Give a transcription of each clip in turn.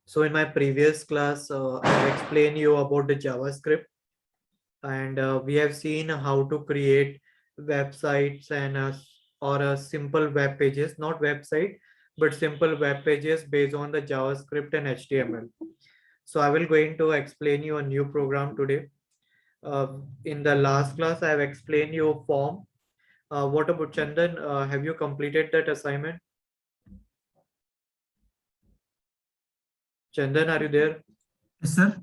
So in my previous class, I explained you about the JavaScript, and we have seen how to create websites and or simple web pages, not website, but simple web pages based on the JavaScript and HTML. So I will going to explain you a new program today. In the last class, I have explained you a form. What about Chandan? Have you completed that assignment? Chandan, are you there? Yes, sir.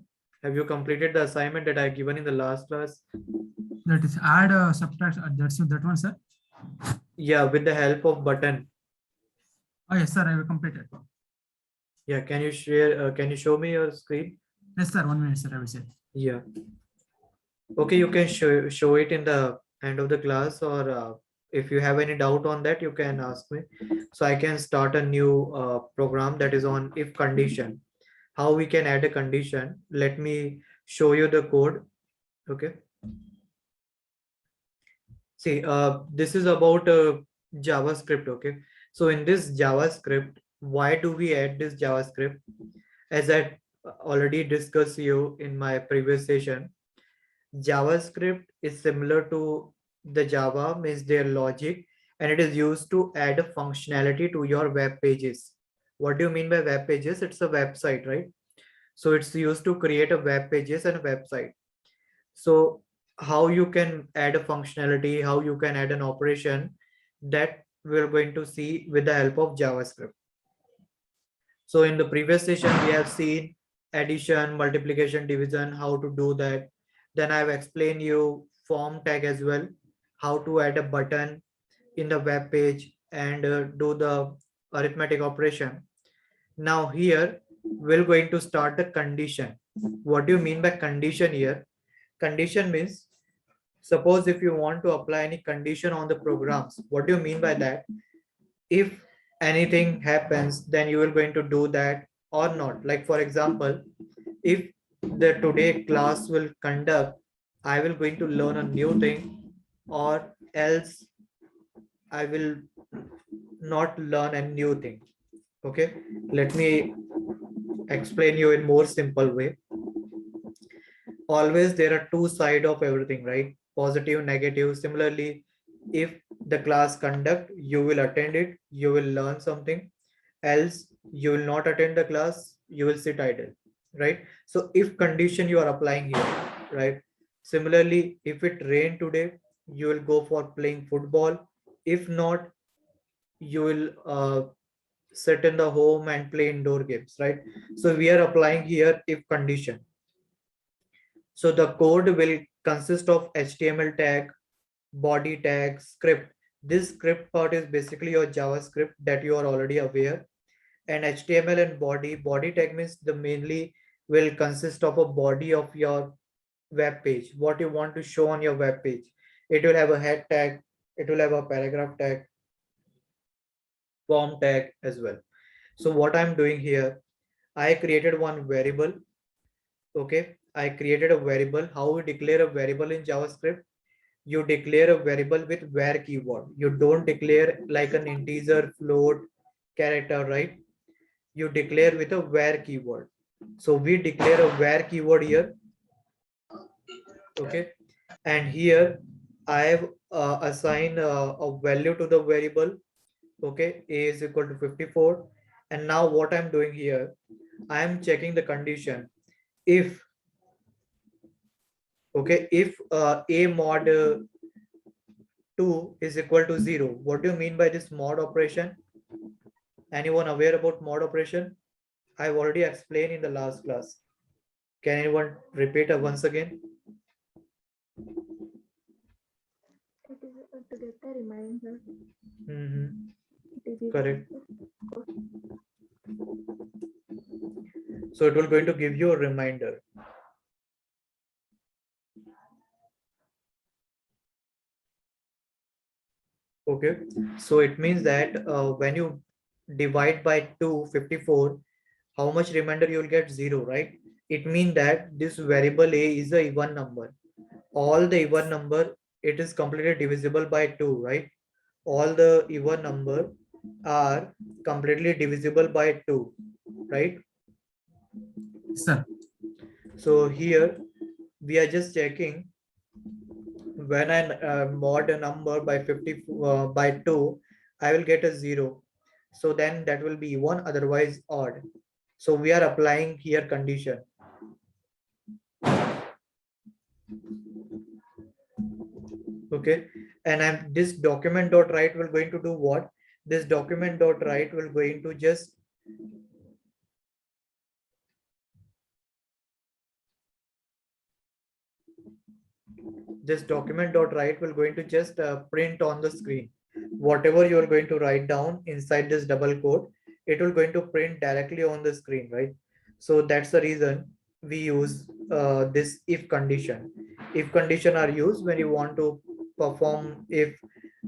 Have you completed the assignment that I given in the last class? That is add subtract. That's that one, sir. Yeah, with the help of button. Oh, yes, sir. I will complete it. Yeah, can you share? Can you show me your screen? Yes, sir. 1 minute, sir. I will say. Yeah. Okay, you can show it in the end of the class, or if you have any doubt on that, you can ask me. So I can start a new program that is on if condition. How we can add a condition? Let me show you the code. Okay. See, this is about JavaScript. Okay. So in this JavaScript, why do we add this JavaScript? As I already discussed you in my previous session, JavaScript is similar to the Java, means their logic, and it is used to add a functionality to your web pages. What do you mean by web pages? It's a website, right? So it's used to create a web pages and a website. So how you can add a functionality, how you can add an operation, that we're going to see with the help of JavaScript. So in the previous session, we have seen addition, multiplication, division, how to do that. Then I've explained you form tag as well, how to add a button in the web page and do the arithmetic operation. Now here, we're going to start the condition. What do you mean by condition here? Condition means, suppose if you want to apply any condition on the programs, what do you mean by that? If anything happens, then you will going to do that or not. Like for example, if the today class will conduct, I will going to learn a new thing, or else I will not learn a new thing. Okay, let me explain you in more simple way. Always there are two side of everything, right? Positive, negative. Similarly, if the class conduct, you will attend it, you will learn something. Else you will not attend the class, you will sit idle, right? So if condition you are applying here, right? Similarly, if it rain today, you will go for playing football. If not, you will sit in the home and play indoor games, right? So we are applying here if condition. So the code will consist of HTML tag, body tag, script. This script part is basically your JavaScript that you are already aware. And HTML and body tag means the mainly will consist of a body of your web page, what you want to show on your web page. It will have a head tag, it will have a paragraph tag, form tag as well. So what I'm doing here, I created one variable. Okay, I created a variable. How we declare a variable in JavaScript? You declare a variable with var keyword. You don't declare like an integer, float, character, right? You declare with a var keyword. So we declare a var keyword here. Okay, and here I have assigned a value to the variable. Okay, a is equal to 54. And now what I'm doing here, I am checking the condition. If okay, if a mod 2 is equal to 0, what do you mean by this mod operation? Anyone aware about mod operation? I've already explained in the last class. Can anyone repeat it once again? It is to get a reminder. Correct. So it will going to give you a reminder. Okay, so it means that when you divide by 254, how much reminder you will get? 0, right? It means that this variable a is a even number. All the even number, it is completely divisible by 2, right? All the even number are completely divisible by 2, right? Sir, So here we are just checking when I mod a number by 50 by 2, I will get a 0. So then that will be 1, otherwise odd. So we are applying here condition. Okay, and I'm this document dot write will going to do what? This document dot write will going to just will going to just print on the screen whatever you are going to write down inside this double quote. It will going to print directly on the screen, right? So that's the reason we use this if condition. If condition are used when you want to perform if,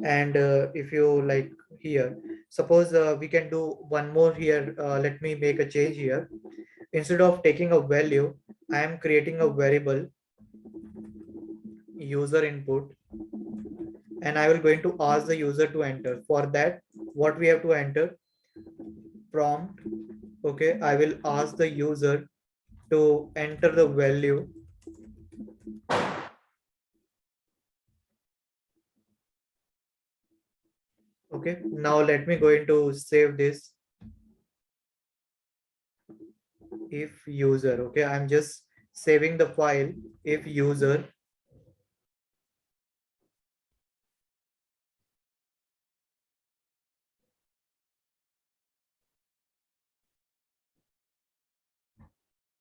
and if you like here, suppose we can do one more here. Let me make a change here. Instead of taking a value, I am creating a variable user input, and I will going to ask the user to enter. For that, what we have to enter? Prompt. Okay, I will ask the user to enter the value. Okay, now let me go into save this. If user, okay, I'm just saving the file if user.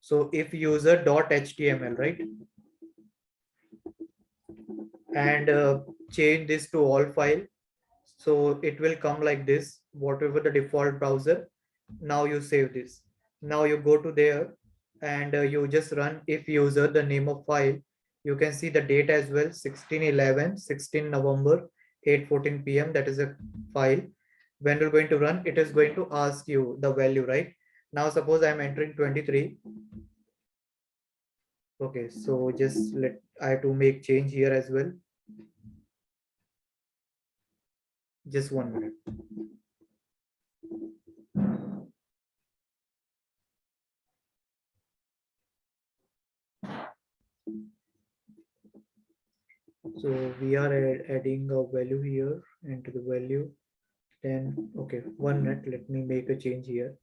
So if user dot html, right? And change this to all file. So it will come like this, whatever the default browser. Now you save this. Now you go to there and you just run if user, the name of file. You can see the date as well, 16/11, 16 November, 8:14 p.m. That is a file. When you're going to run, it is going to ask you the value, right? Now suppose I'm entering 23. Okay, so just I have to make change here as well. Just 1 minute. So we are adding a value here into the value. Then, okay, 1 minute. Let me make a change here.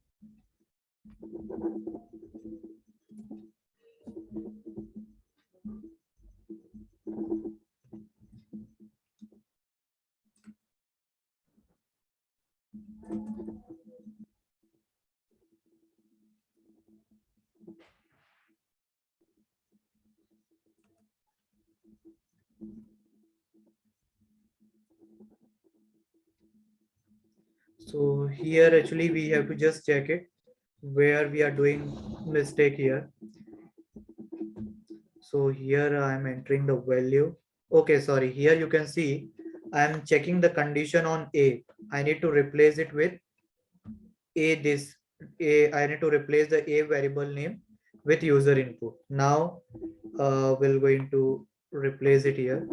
So here actually we have to just check it where we are doing mistake here. So here I'm entering the value. Okay, sorry. Here you can see I'm checking the condition on A. I need to replace it with A this A. I need to replace the A variable name with user input. Now we're going to replace it here.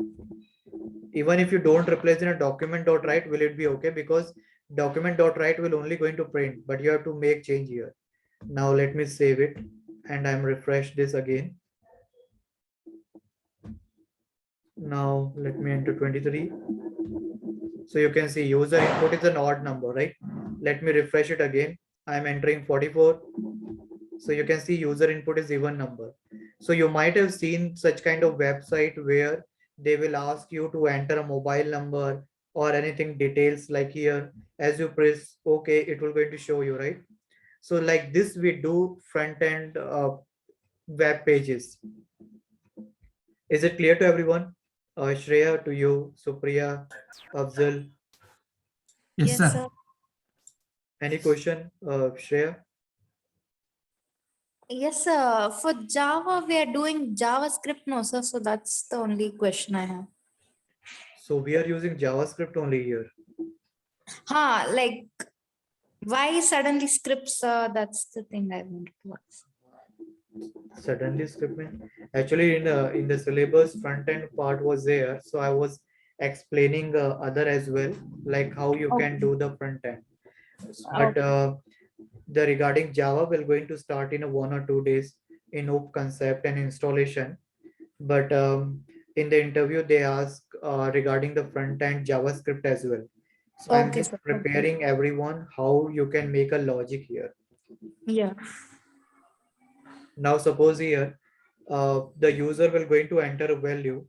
Even if you don't replace in a document.write, will it be okay? Because document.write will only going to print, but you have to make change here. Now let me save it and I'm refresh this again. Now let me enter 23. So you can see user input is an odd number, right? Let me refresh it again. I'm entering 44. So you can see user input is even number. So you might have seen such kind of website where they will ask you to enter a mobile number or anything details like here. As you press OK, it will going to show you, right? So like this we do front end web pages. Is it clear to everyone? Shreya, to you, Supriya, Afzal. yes, sir. Any question, Shreya? Yes, sir. For Java, we are doing JavaScript, no, sir. So that's the only question I have. So we are using JavaScript only here. Like why suddenly scripts? That's the thing I wanted to ask. Suddenly scripting. Actually, in the syllabus, front end part was there, so I was explaining other as well, like how you can do the front end. But the regarding Java will going to start in a 1 or 2 days in OOP concept and installation. But in the interview, they ask regarding the front end JavaScript as well. So I'm Okay, just sir. preparing everyone how you can make a logic here. Yeah. Now suppose here, the user will going to enter a value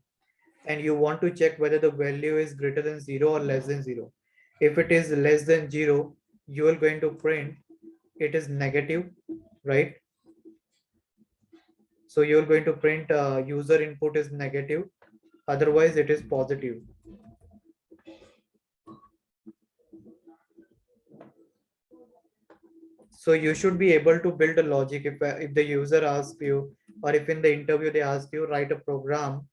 and you want to check whether the value is greater than 0 or less than 0. If it is less than 0, you are going to print it is negative, right? So you're going to print user input is negative, otherwise it is positive. So you should be able to build a logic if the user asks you, or if in the interview they ask you write a program,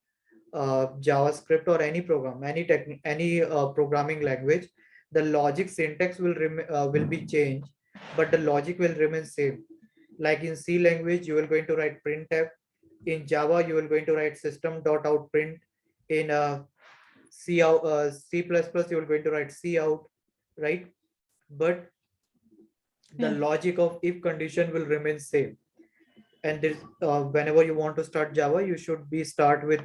JavaScript or any program, any programming language, the logic syntax will be changed, but the logic will remain same. Like in C language, you are going to write printf. In Java, you are going to write system.out_print. In C++, you are going to write cout, right? But the Yeah. logic of if condition will remain same. And this, whenever you want to start Java, you should be start with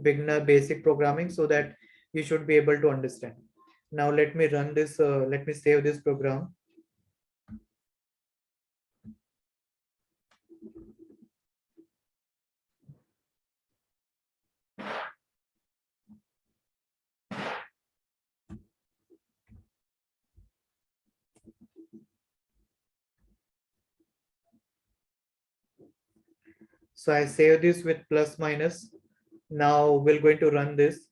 beginner basic programming so that you should be able to understand. Now let me run this. Let me save this program. So I save this with plus minus. Now we're going to run this.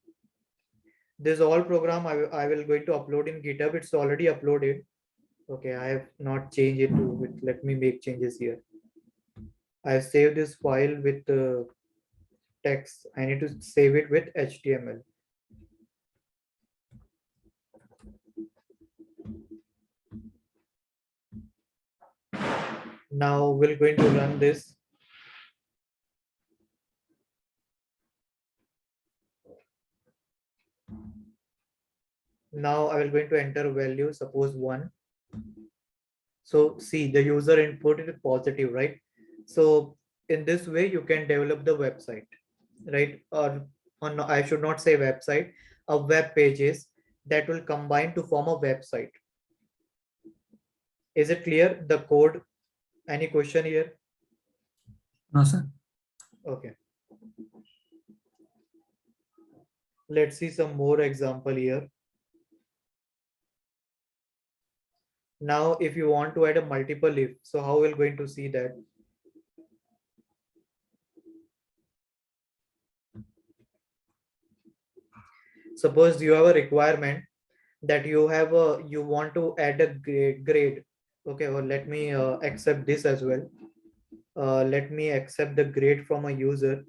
This all program I will going to upload in GitHub. It's already uploaded. Okay, I have not changed it to with. Let me make changes here. I have saved this file with text. I need to save it with HTML. Now we're going to run this. Now I will going to enter a value, suppose 1. So see the user input is positive, right? So in this way you can develop the website, right? Or no, I should not say website, a web pages that will combine to form a website. Is it clear the code? Any question here? No, sir. Okay. Let's see some more example here. Now, if you want to add a multiple if, so how we're going to see that? Suppose you have a requirement that you want to add a grade. Okay, well, let me accept this as well. Let me accept the grade from a user.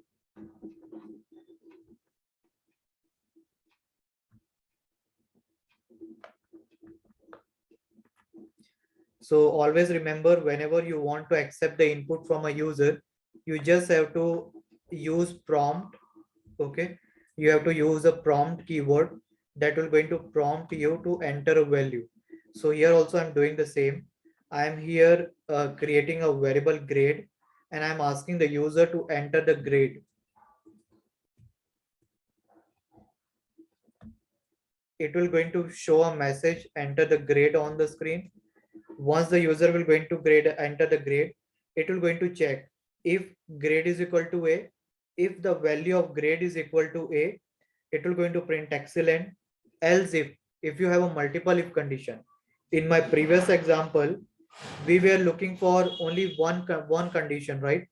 So always remember, whenever you want to accept the input from a user, you just have to use prompt. Okay, you have to use a prompt keyword that will going to prompt you to enter a value. So here also I'm doing the same. I'm here creating a variable grade and I'm asking the user to enter the grade. It will going to show a message, enter the grade on the screen. Once the user will going to enter the grade, it will going to check if grade is equal to A. If the value of grade is equal to A, it will going to print excellent. Else if you have a multiple if condition. In my previous example, we were looking for only one condition, right?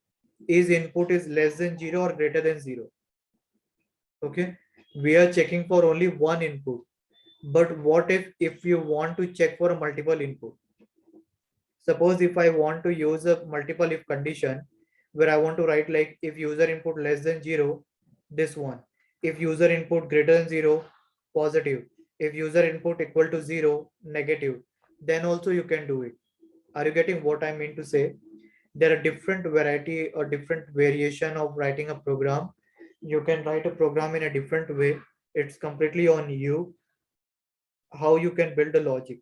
Is input is less than 0 or greater than 0. Okay, we are checking for only one input. But what if you want to check for a multiple input? Suppose if I want to use a multiple if condition where I want to write like if user input less than 0, this one. If user input greater than 0, positive. If user input equal to 0, negative. Then also you can do it. Are you getting what I mean to say? There are different variety or different variation of writing a program. You can write a program in a different way. It's completely on you how you can build a logic.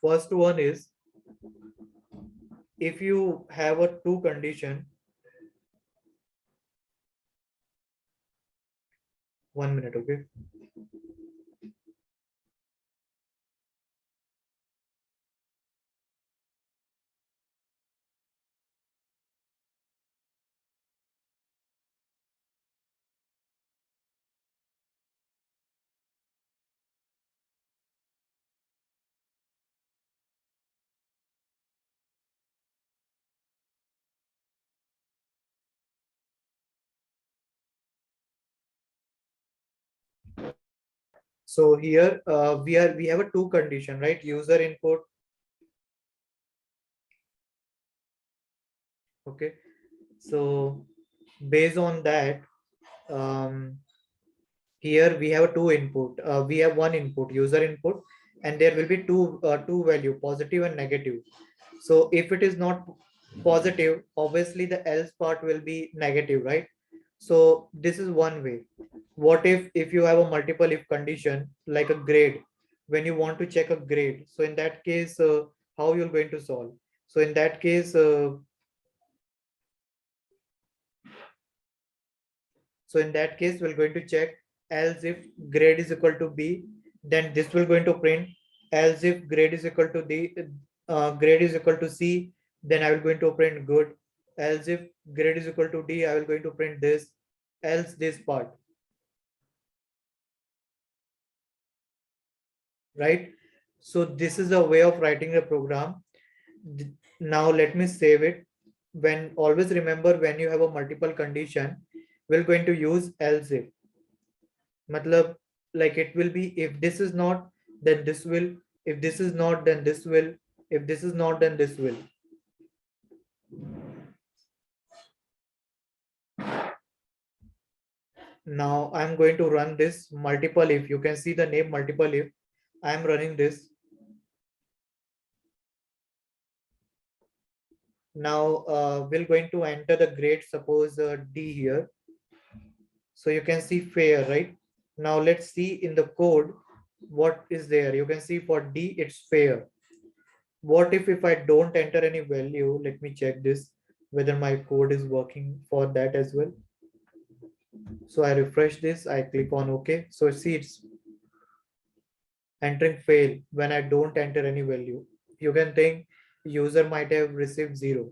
First one is, if you have a two condition, 1 minute, okay. So here we have a two condition, right? User input. Okay. So based on that, um, here we have two input. We have one input, user input, and there will be two value, positive and negative. So if it is not positive, obviously the else part will be negative, right? So this is one way. What if you have a multiple if condition like a grade, when you want to check a grade? So in that case, how you're going to solve? So in that case, we're going to check, else if grade is equal to B, then this will going to print. Else if grade is equal to grade is equal to C, then I will going to print good. Else if grade is equal to D, I will going to print this. Else this part, right? So this is a way of writing a program. Now let me save it. When always remember, when you have a multiple condition, we're going to use else if. Matlab, like it will be, if this is not, then this will. If this is not, then this will. If this is not, then this will. Now I'm going to run this multiple if. You can see the name multiple if. I'm running this. Now we're going to enter the grade, suppose D here. So you can see fair, right? Now let's see in the code what is there. You can see for D it's fair. What if I don't enter any value? Let me check this whether my code is working for that as well. So I refresh this, I click on OK. So see, it's entering fail when I don't enter any value. You can think user might have received 0.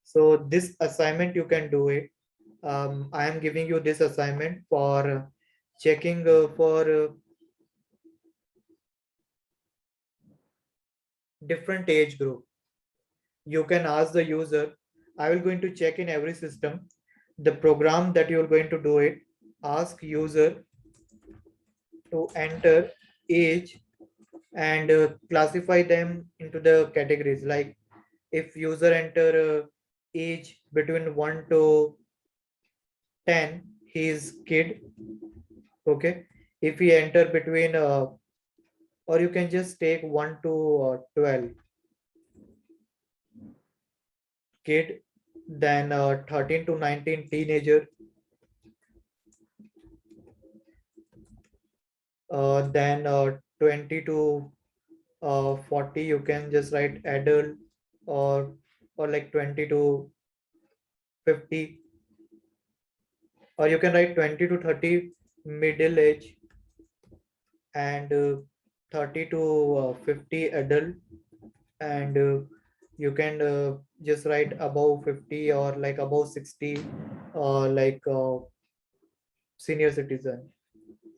So this assignment you can do it. I am giving you this assignment for checking for different age group. You can ask the user, I will going to check in every system. The program that you're going to do it, ask user to enter age and classify them into the categories. Like if user enter age between 1 to 10, he is kid. Okay. If he enter between or you can just take 1 to 12, kid. Then 13 to 19, teenager. Then 20 to 40, you can just write adult, or like 20 to 50, or you can write 20 to 30, middle age, and 30 to 50, adult, and you can just write above 50 or like above 60, like senior citizen.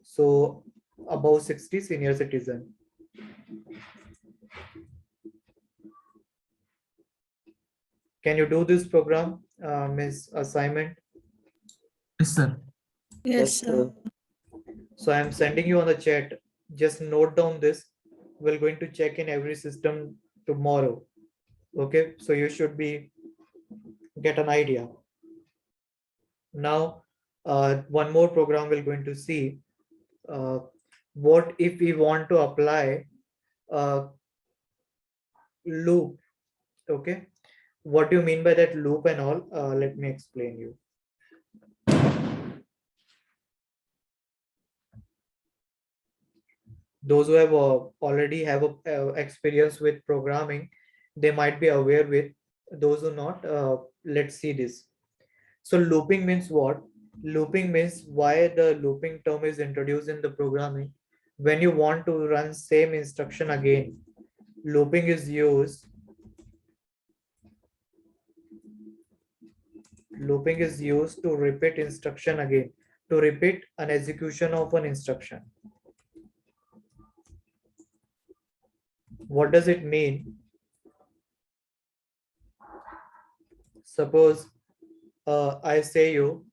So above 60, senior citizen. Can you do this program, Miss Assignment? Yes, sir. Yes, sir. So I'm sending you on the chat. Just note down this. We're going to check in every system tomorrow. Okay, so you should be get an idea. Now, one more program we're going to see. What if we want to apply a loop? Okay, what do you mean by that loop and all? Let me explain you. Those who have already have a experience with programming, they might be aware with. Those who not, let's see this. So looping means what? Looping means why the looping term is introduced in the programming. When you want to run same instruction again, looping is used. Looping is used to repeat instruction again, to repeat an execution of an instruction. What does it mean? Suppose I say you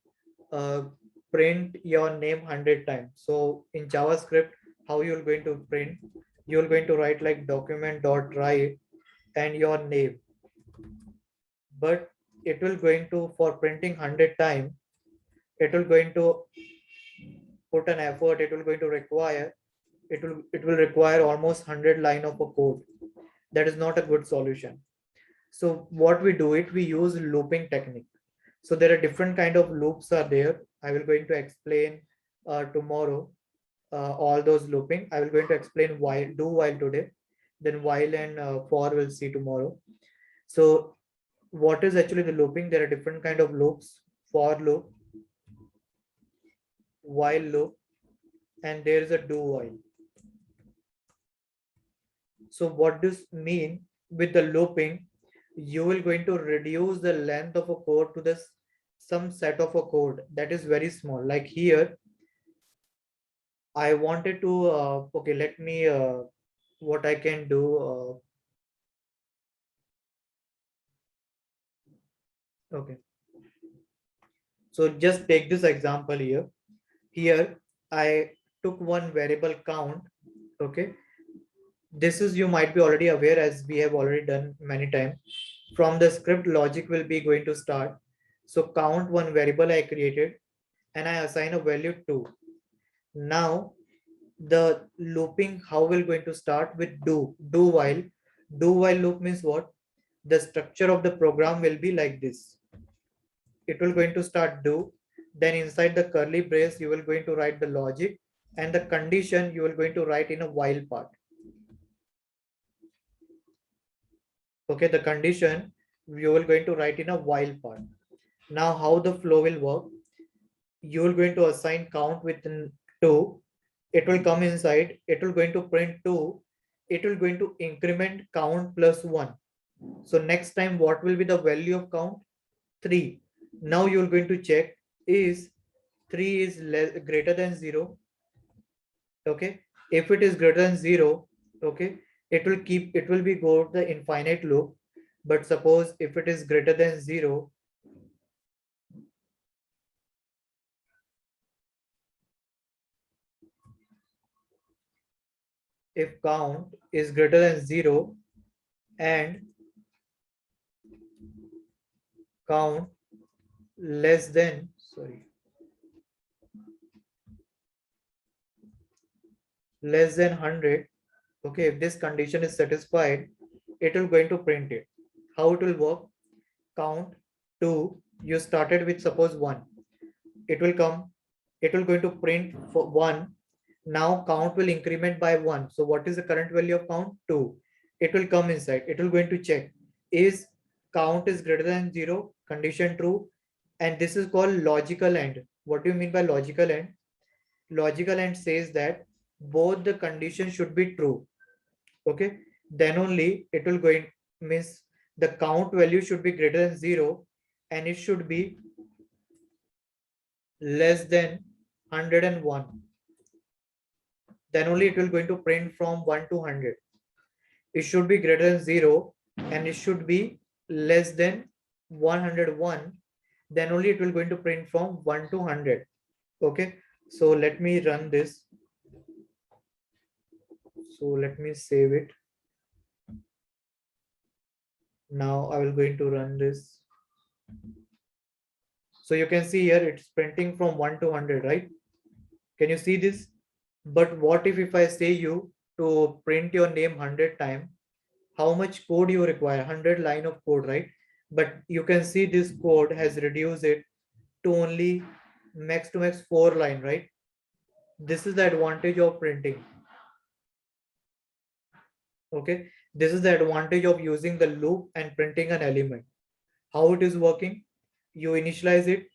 print your name 100 times. So in JavaScript, how you're going to print? You're going to write like document dot write and your name. But it will going to, for printing 100 times, it will going to put an effort. It will going to require, it will require almost 100 line of a code. That is not a good solution. So what we do it, we use looping technique. So there are different kind of loops are there. I will going to explain tomorrow all those looping. I will going to explain while, do while today, then while and for will see tomorrow. So what is actually the looping? There are different kind of loops: for loop, while loop, and there is a do while. So what does mean with the looping? You will going to reduce the length of a code to this some set of a code that is very small. Like here, I wanted to okay, let me what I can do. Okay, so just take this example here. Here I took one variable count. Okay, this is, you might be already aware, as we have already done many times. From the script, logic will be going to start. So count one variable I created and I assign a value 2. Now the looping, how will going to start with do while. Do while loop means what? The structure of the program will be like this. It will going to start do, then inside the curly brace you will going to write the logic, and the condition you will going to write in a while part. Okay, the condition you will going to write in a while part. Now how the flow will work? You will going to assign count with 2. It will come inside, it will going to print 2. It will going to increment count plus 1. So next time what will be the value of count? 3. Now you're going to check, is 3 is less, greater than 0? Okay, if it is greater than 0, okay, it will keep, it will be go the infinite loop. But suppose if it is greater than 0, if count is greater than 0 and count less than, sorry, less than 100, okay, if this condition is satisfied, it will going to print it. How it will work? Count 2, you started with suppose 1, it will come, it will going to print for 1. Now count will increment by 1. So what is the current value of count? 2. It will come inside, it will going to check, is count is greater than 0, condition true. And this is called logical AND. What do you mean by logical AND? Logical AND says that both the conditions should be true. Okay, then only it will going, means the count value should be greater than 0 and it should be less than 101. Then only it will going to print from 1 to 100. It should be greater than 0 and it should be less than 101. Then only it will going to print from 1 to 100. Okay, so let me run this. So let me save it. Now I will going to run this. So you can see here it's printing from 1 to 100, right? Can you see this? But what if I say you to print your name 100 times? How much code you require? 100 line of code, right? But you can see this code has reduced it to only max to max 4 line, right? This is the advantage of printing. Okay, this is the advantage of using the loop and printing an element. How it is working? You initialize it,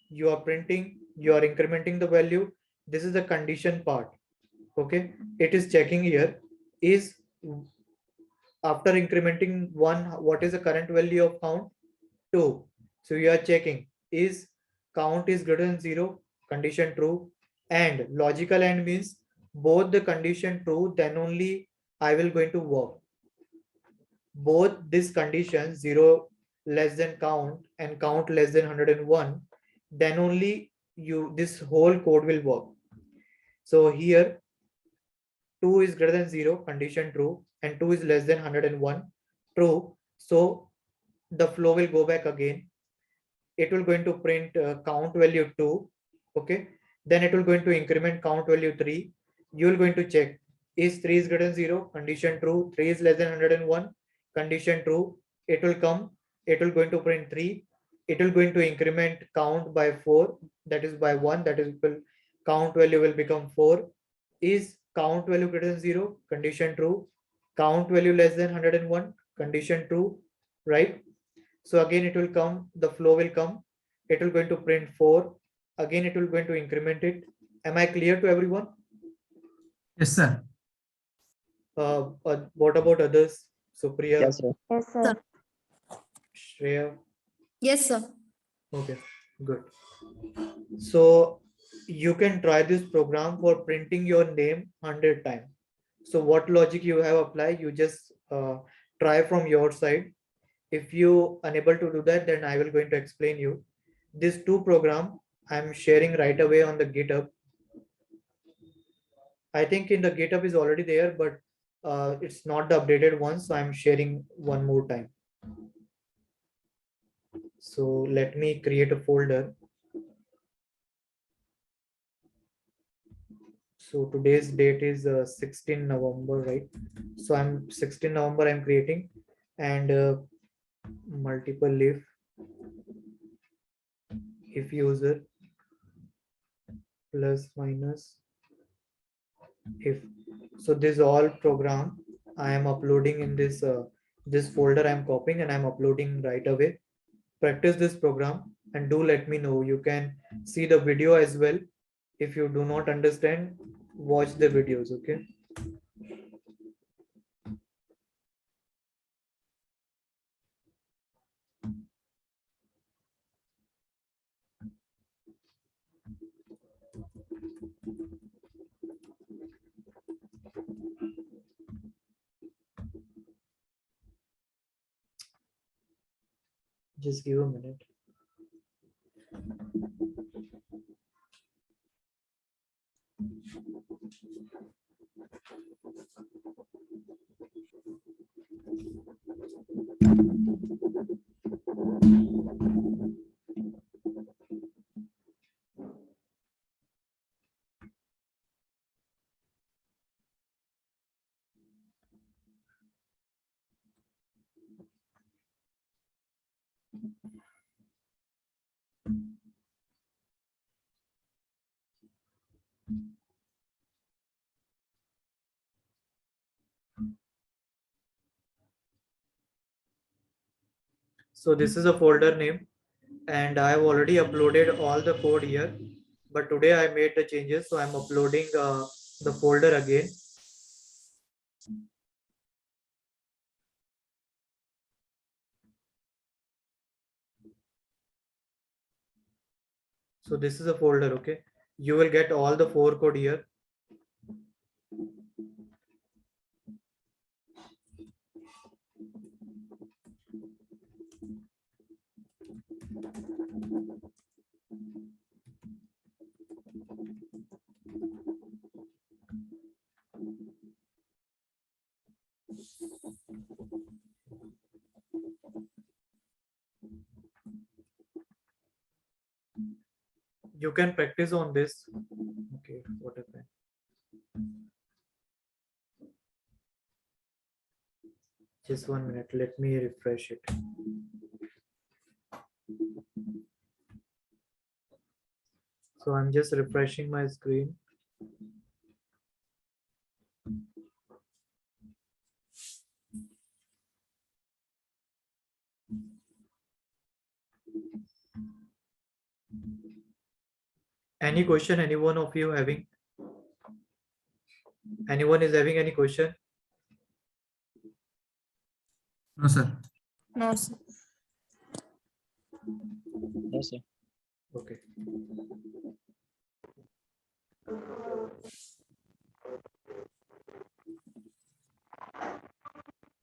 you are printing, you are incrementing the value. This is the condition part. Okay, it is checking here is after incrementing one, what is the current value of count? 2. So you are checking is count is greater than 0, condition true, and logical and means both the condition true, then only I will going to work. Both these conditions 0 less than count and count less than 101, then only you this whole code will work. So here 2 is greater than 0, condition true, and 2 is less than 101, true. So the flow will go back again. It will going to print count value 2. Okay, then it will going to increment count value 3. You will going to check is 3 is greater than 0, condition true, 3 is less than 101, condition true. It will come, it will going to print 3. It will going to increment count by 4, that is by 1, that is will count value will become 4. Is count value greater than 0, condition true, count value less than 101, condition true, right? So again it will come, the flow will come, it will going to print 4, again it will going to increment it. Am I clear to everyone? Yes, sir. What about others? Supriya, Yes, sir. Yes, sir. Shreya? Yes, sir. Okay, good. So you can try this program for printing your name 100 times. So what logic you have applied, you just try from your side. If you unable to do that, then I will going to explain you. These two program I'm sharing right away on the GitHub. I think in the GitHub is already there, but it's not the updated one, so I'm sharing one more time. So let me create a folder. So today's date is 16 November, right? So I'm 16 November I'm creating, and multiple if user plus minus if. So this all program I am uploading in this this folder. I'm copying and I'm uploading right away. Practice this program and do let me know. You can see the video as well. If you do not understand, watch the videos. Okay. Just give a minute. So this is a folder name, and I have already uploaded all the code here, but today I made the changes, so I'm uploading the folder again. So this is a folder. Okay, you will get all the 4 code here. You can practice on this. Okay, what happened? Just 1 minute, let me refresh it. So I'm just refreshing my screen. Any question? Anyone of you having? Anyone is having any question? No, sir. No, sir. No, sir. Okay.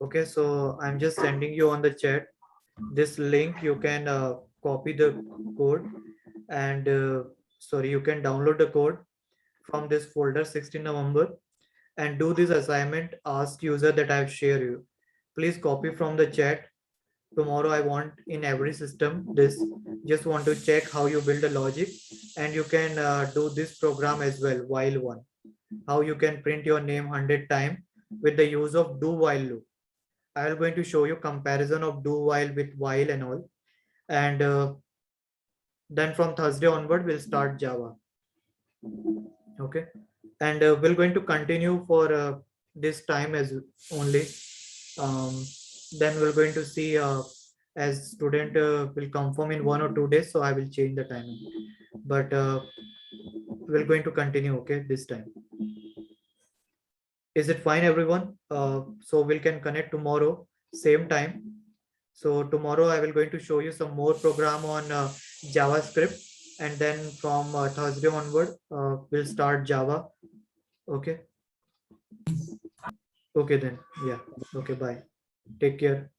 Okay, so I'm just sending you on the chat this link. You can copy the code and sorry, you can download the code from this folder 16 November and do this assignment. Ask user that I've shared you. Please copy from the chat. Tomorrow I want in every system this, just want to check how you build a logic, and you can do this program as well, while one, how you can print your name 100 times with the use of do while loop. I am going to show you comparison of do while with while and all, and then from Thursday onward we'll start Java. Okay, and we're going to continue for this time as only. Then we're going to see as student will confirm in 1 or 2 days, so I will change the timing, but we're going to continue, okay, this time. Is it fine, everyone? So we can connect tomorrow same time. So tomorrow I will going to show you some more program on JavaScript, and then from Thursday onward we'll start Java. Okay. Okay then. Yeah. Okay. Bye. Take care.